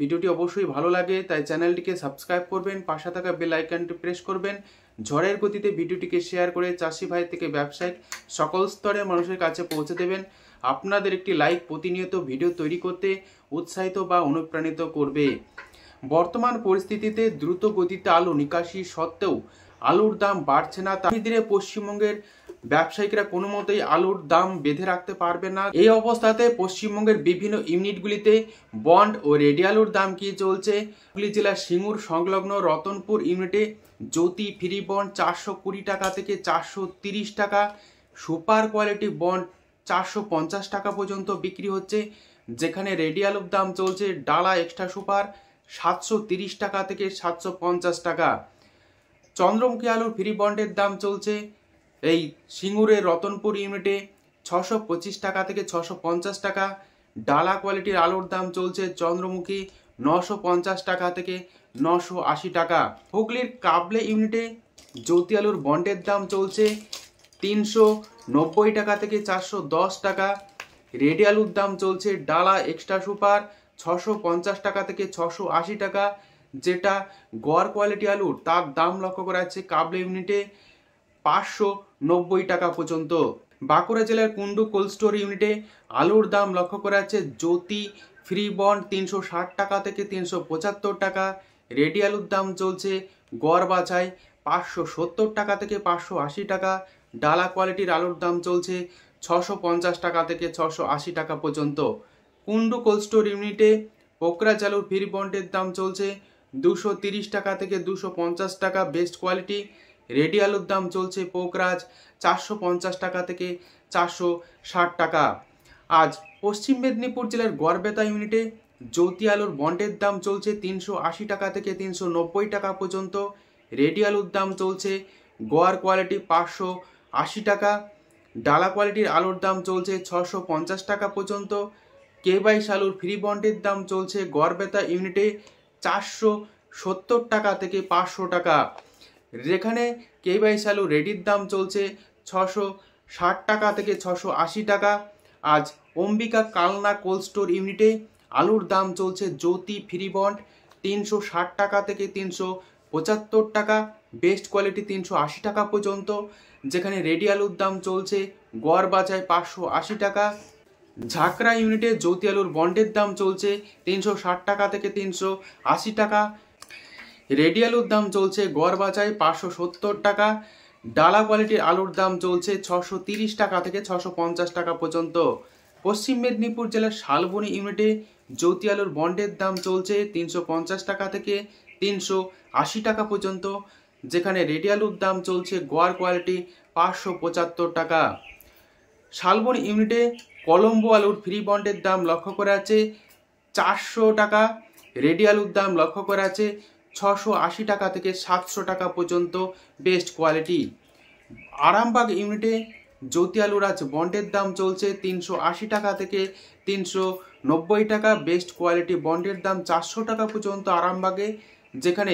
ভিডিওটি অবশ্যই ভালো লাগে তাই চ্যানেলটিকে সাবস্ক্রাইব করবেন, পাশে থাকা বেল আইকনটি প্রেস করবেন। ঝড়ের গতিতে ভিডিওটিকে শেয়ার করে চাষি ভাই থেকে ব্যবসায়িক সকল স্তরের মানুষের কাছে পৌঁছে দেবেন। আপনাদের একটি লাইক প্রতিনিয়ত ভিডিও তৈরি করতে উৎসাহিত বা অনুপ্রাণিত করবে। বর্তমান পরিস্থিতিতে দ্রুত গতিতে আলু নিকাশি সত্ত্বেও আলুর দাম বাড়ছে না। তাই ধীরে পশ্চিমবঙ্গের ব্যবসায়িকরা কোনো মতেই আলুর দাম বেঁধে রাখতে পারবে না। এই অবস্থাতে পশ্চিমবঙ্গের বিভিন্ন ইউনিটগুলিতে বন্ড ও রেডি আলুর দাম কি চলছে। হুগলি জেলার সিঙ্গুর সংলগ্ন রতনপুর ইউনিটে জ্যোতি ফ্রি বন্ড 420 টাকা থেকে 430 টাকা, সুপার কোয়ালিটি বন্ড 450 টাকা পর্যন্ত বিক্রি হচ্ছে, যেখানে রেডি আলুর দাম চলছে ডালা এক্সট্রা সুপার 730 টাকা থেকে 750 টাকা। চন্দ্রমুখী আলুর ফ্রি বন্ডের দাম চলছে এই সিঙ্গুরের রতনপুর ইউনিটে 625 টাকা থেকে 650 টাকা। ডালা কোয়ালিটির আলুর দাম চলছে চন্দ্রমুখী 950 টাকা থেকে 980 টাকা। হুগলির কাবলে ইউনিটে জ্যোতি আলুর বন্ডের দাম চলছে 390 টাকা থেকে 410 টাকা। রেডি আলুর দাম চলছে ডালা এক্সট্রা সুপার 650 টাকা থেকে 680 টাকা, যেটা গড় কোয়ালিটি আলুর তার দাম লক্ষ্য করা যাচ্ছে কাবলে ইউনিটে 590 টাকা পর্যন্ত। বাঁকুড়া জেলার কুন্ডু কোল্ড স্টোর ইউনিটে আলুর দাম লক্ষ্য করা যাচ্ছে জ্যোতি ফ্রি বন্ড 360 টাকা থেকে 375 টাকা। রেডি আলুর দাম চলছে গড় বাছাই 570 টাকা থেকে 580 টাকা। ডালা কোয়ালিটির আলুর দাম চলছে 650 টাকা থেকে 680 টাকা পর্যন্ত। কুন্ডু কোল্ড স্টোর ইউনিটে পোকরাজ আলুর ফ্রি বন্ডের দাম চলছে 230 টাকা থেকে 250 টাকা বেস্ট কোয়ালিটি। রেডি আলুর দাম চলছে পোকরাজ 450 টাকা থেকে 460 টাকা। আজ পশ্চিম মেদিনীপুর জেলার গড়বেতা ইউনিটে জ্যোতি আলুর বন্ডের দাম চলছে 380 টাকা থেকে 390 টাকা পর্যন্ত। রেডি আলুর দাম চলছে গড় কোয়ালিটি 580 টাকা। ডালা কোয়ালিটির আলুর দাম চলছে 650 টাকা পর্যন্ত। K22 আলুর ফ্রি বন্ডের দাম চলছে গড়বেতা ইউনিটে 470 টাকা থেকে 500 টাকা, যেখানে K22 আলু রেডির দাম চলছে 660 টাকা থেকে 680 টাকা। আজ অম্বিকা কালনা কোল্ড স্টোর ইউনিটে আলুর দাম চলছে জ্যোতি ফ্রি বন্ড 360 টাকা থেকে 375 টাকা, বেস্ট কোয়ালিটি 380 টাকা পর্যন্ত, যেখানে রেডি আলুর দাম চলছে গড় বাছাই 580 টাকা। ঝাকরা ইউনিটে জ্যোতি আলুর বন্ডের দাম চলছে 360 টাকা থেকে 380 টাকা। রেডি আলুর দাম চলছে গড় বাছাই 570 টাকা। ডালা কোয়ালিটির আলুর দাম চলছে 630 টাকা থেকে 650 টাকা পর্যন্ত। পশ্চিম মেদিনীপুর জেলার শালবনী ইউনিটে জ্যোতি আলুর বন্ডের দাম চলছে 350 টাকা থেকে 380 টাকা পর্যন্ত, যেখানে রেডি আলুর দাম চলছে গড় কোয়ালিটি 575 টাকা। শালবনী ইউনিটে কলম্বো আলুর ফ্রি বন্ডের দাম লক্ষ্য করা আছে 400 টাকা। রেডি আলুর দাম লক্ষ্য করা আছে 680 টাকা থেকে 700 টাকা পর্যন্ত বেস্ট কোয়ালিটি। আরামবাগ ইউনিটে জ্যোতি আলুর আজ বন্ডের দাম চলছে 380 টাকা থেকে 390 টাকা, বেস্ট কোয়ালিটি বন্ডের দাম 400 টাকা পর্যন্ত আরামবাগে, যেখানে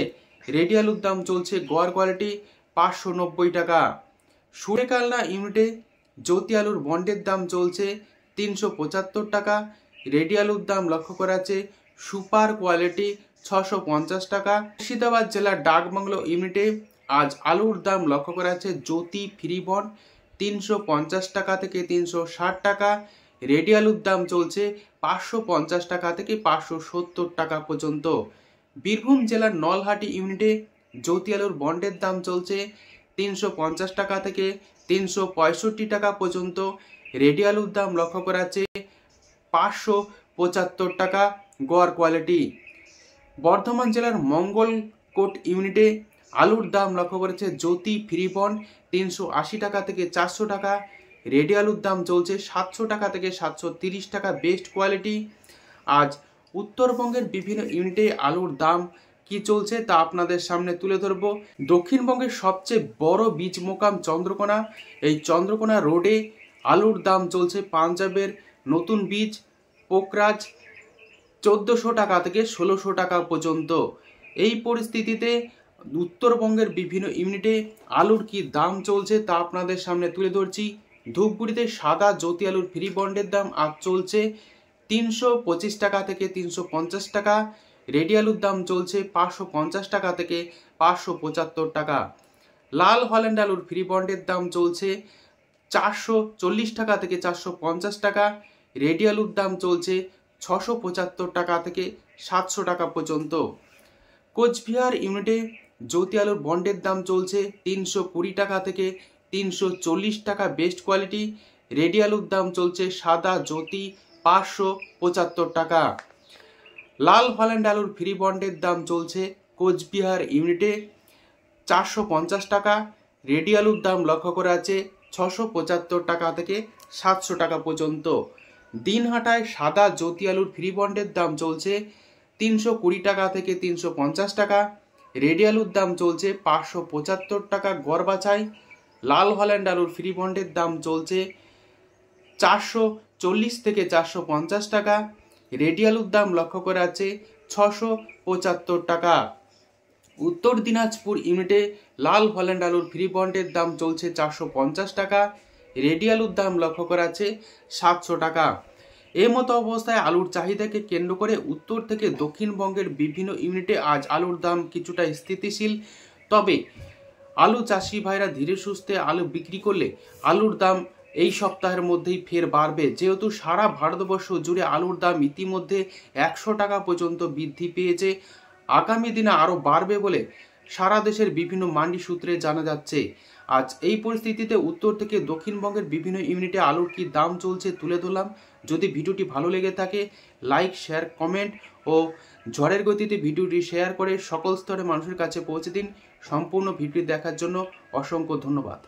রেডি আলুর দাম চলছে গড় কোয়ালিটি 590 টাকা। সুরেকালনা ইউনিটে জ্যোতি আলুর বন্ডের দাম চলছে 375 টাকা। রেডি আলুর দাম লক্ষ্য করা আছে সুপার কোয়ালিটি 650 টাকা। মুর্শিদাবাদ জেলার ডাকবাংলো ইউনিটে আজ আলুর দাম লক্ষ্য করা আছে জ্যোতি ফ্রি বন্ড 350 টাকা থেকে 360 টাকা। রেডি আলুর দাম চলছে 550 টাকা থেকে 570 টাকা পর্যন্ত। বীরভূম জেলার নলহাটি ইউনিটে জ্যোতি আলুর বন্ডের দাম চলছে 350 টাকা থেকে 365 টাকা পর্যন্ত। রেডি আলুর দাম লক্ষ্য করা আছে 575 টাকা গড় কোয়ালিটি। বর্ধমান জেলার মঙ্গলকোট ইউনিটে আলুর দাম লক্ষ্য করেছে জ্যোতি ফ্রি বন্ড 380 টাকা থেকে 400 টাকা। রেডি আলুর দাম চলছে 700 টাকা থেকে 730 টাকা, বেস্ট কোয়ালিটি। আজ উত্তরবঙ্গের বিভিন্ন ইউনিটে আলুর দাম কি চলছে তা আপনাদের সামনে তুলে ধরব। দক্ষিণবঙ্গের সবচেয়ে বড় বীজ মোকাম চন্দ্রকোনা, এই চন্দ্রকোনা রোডে আলুর দাম চলছে পাঞ্জাবের নতুন বীজ পোকরাজ 1400 টাকা থেকে 1600 টাকা পর্যন্ত। এই পরিস্থিতিতে উত্তরবঙ্গের বিভিন্ন ইউনিটে আলুর কি দাম চলছে তা আপনাদের সামনে তুলে ধরছি। ধূপগুড়িতে সাদা জ্যোতি আলুর ফ্রি বন্ডের দাম আজ চলছে 325 টাকা থেকে 350 টাকা। রেডি আলুর দাম চলছে 550 টাকা থেকে 575 টাকা। লাল হল্যান্ড আলুর ফ্রি বন্ডের দাম চলছে 440 টাকা থেকে 450 টাকা। রেডি আলুর দাম চলছে 675 টাকা থেকে 700 টাকা পর্যন্ত। কোচবিহার ইউনিটে জ্যোতি আলুর বন্ডের দাম চলছে 320 টাকা থেকে 340 টাকা বেস্ট কোয়ালিটি। রেডি আলুর দাম চলছে সাদা জ্যোতি 575 টাকা। লাল হল্যান্ড আলুর ফ্রি বন্ডের দাম চলছে কোচবিহার ইউনিটে 450 টাকা। রেডি আলুর দাম লক্ষ্য করা আছে 675 টাকা থেকে 700 টাকা পর্যন্ত। দিনহাটায় সাদা জ্যোতি আলুর ফ্রি বন্ডের দাম চলছে 320 টাকা থেকে 350 টাকা। রেডি আলুর দাম চলছে 575 টাকা গড় বাছাই। লাল হল্যান্ড আলুর ফ্রি বন্ডের দাম চলছে 440 থেকে 450 টাকা। রেডি আলুর দাম লক্ষ্য করা আছে 675 টাকা। উত্তর দিনাজপুর ইউনিটে লাল হল্যান্ড আলুর ফ্রি বন্ডের দাম চলছে 450 টাকা। রেডি আলুর দাম লক্ষ্য করা আছে 700 টাকা। এই মতো অবস্থায় আলুর চাহিদাকে কেন্দ্র করে উত্তর থেকে দক্ষিণবঙ্গের বিভিন্ন ইউনিটে আজ আলুর দাম কিছুটা স্থিতিশীল। তবে আলু চাষি ভাইরা ধীরে সুস্থে আলু বিক্রি করলে আলুর দাম এই সপ্তাহের মধ্যেই ফের বাড়বে, যেহেতু সারা ভারতবর্ষ জুড়ে আলুর দাম ইতিমধ্যে 100 টাকা পর্যন্ত বৃদ্ধি পেয়েছে। আগামী দিনে আরও বাড়বে বলে সারা দেশের বিভিন্ন মান্ডি সূত্রে জানা যাচ্ছে। আজ এই পরিস্থিতিতে উত্তর থেকে দক্ষিণবঙ্গের বিভিন্ন ইউনিটে আলুর কি দাম চলছে তুলে ধরলাম। যদি ভিডিওটি ভালো লেগে থাকে লাইক, শেয়ার, কমেন্ট ও ঝড়ের গতিতে ভিডিওটি শেয়ার করে সকল স্তরের মানুষের কাছে পৌঁছে দিন। সম্পূর্ণ ভিডিও দেখার জন্য অসংখ্য ধন্যবাদ।